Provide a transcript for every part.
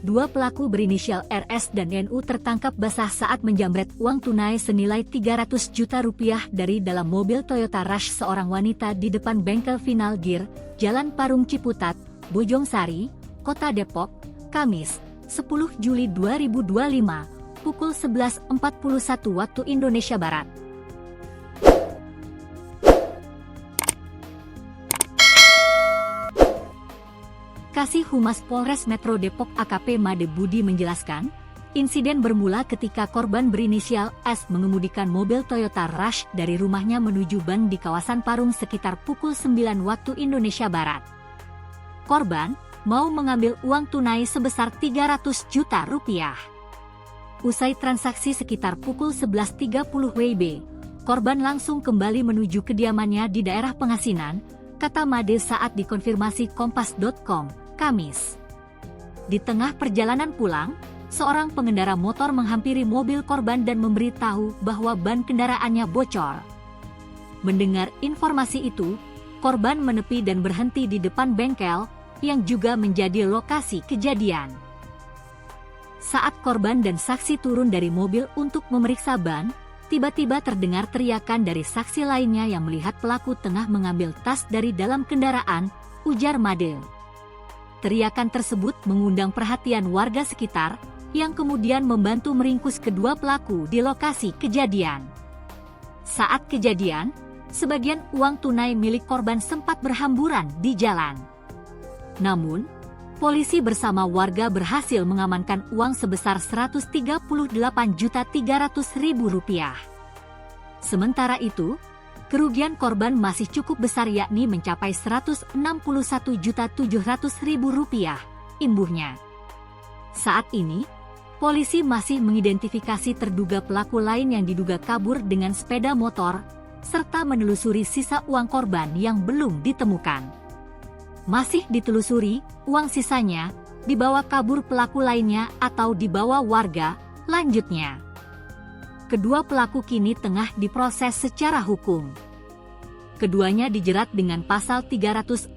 Dua pelaku berinisial RS dan NU tertangkap basah saat menjamret uang tunai senilai 300 juta rupiah dari dalam mobil Toyota Rush seorang wanita di depan bengkel Final Gear, Jalan Parung Ciputat, Bojongsari, Kota Depok, Kamis, 10 Juli 2025, pukul 11.41 waktu Indonesia Barat. Kasih Humas Polres Metro Depok AKP Made Budi menjelaskan, insiden bermula ketika korban berinisial S mengemudikan mobil Toyota Rush dari rumahnya menuju ban di kawasan Parung sekitar pukul 9 waktu Indonesia Barat. Korban mau mengambil uang tunai sebesar 300 juta rupiah. Usai transaksi sekitar pukul 11.30 WIB, korban langsung kembali menuju kediamannya di daerah Pengasinan, kata Made saat dikonfirmasi Kompas.com. Kamis. Di tengah perjalanan pulang, seorang pengendara motor menghampiri mobil korban dan memberitahu bahwa ban kendaraannya bocor. Mendengar informasi itu, korban menepi dan berhenti di depan bengkel, yang juga menjadi lokasi kejadian. Saat korban dan saksi turun dari mobil untuk memeriksa ban, tiba-tiba terdengar teriakan dari saksi lainnya yang melihat pelaku tengah mengambil tas dari dalam kendaraan, ujar Made. Teriakan tersebut mengundang perhatian warga sekitar, yang kemudian membantu meringkus kedua pelaku di lokasi kejadian. Saat kejadian, sebagian uang tunai milik korban sempat berhamburan di jalan. Namun, polisi bersama warga berhasil mengamankan uang sebesar Rp138.300.000. Sementara itu, kerugian korban masih cukup besar yakni mencapai Rp161.700.000, imbuhnya. Saat ini, polisi masih mengidentifikasi terduga pelaku lain yang diduga kabur dengan sepeda motor, serta menelusuri sisa uang korban yang belum ditemukan. Masih ditelusuri, uang sisanya dibawa kabur pelaku lainnya atau dibawa warga, lanjutnya. Kedua pelaku kini tengah diproses secara hukum. Keduanya dijerat dengan pasal 363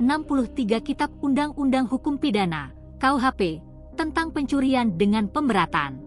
Kitab Undang-Undang Hukum Pidana, KUHP, tentang pencurian dengan pemberatan.